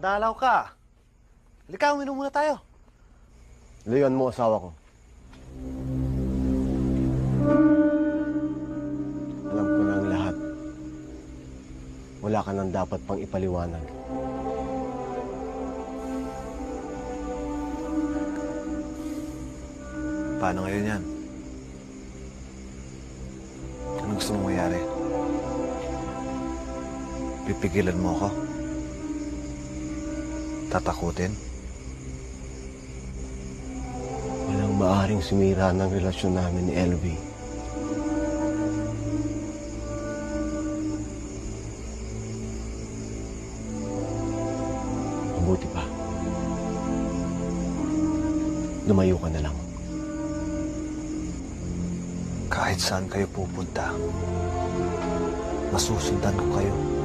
Nadalaw ka. Halika, uminom muna tayo. Leon mo asawa ko. Alam ko na ang lahat. Wala ka nang dapat pang ipaliwanag. Paano ngayon yan? Anong gusto mong mayari? Pipigilan mo ako? Tatakutin? Walang maaaring sumira ng relasyon namin ni LV. Mabuti pa. Lumayo ka na lang. Kahit saan kayo pupunta, masusundan ko kayo.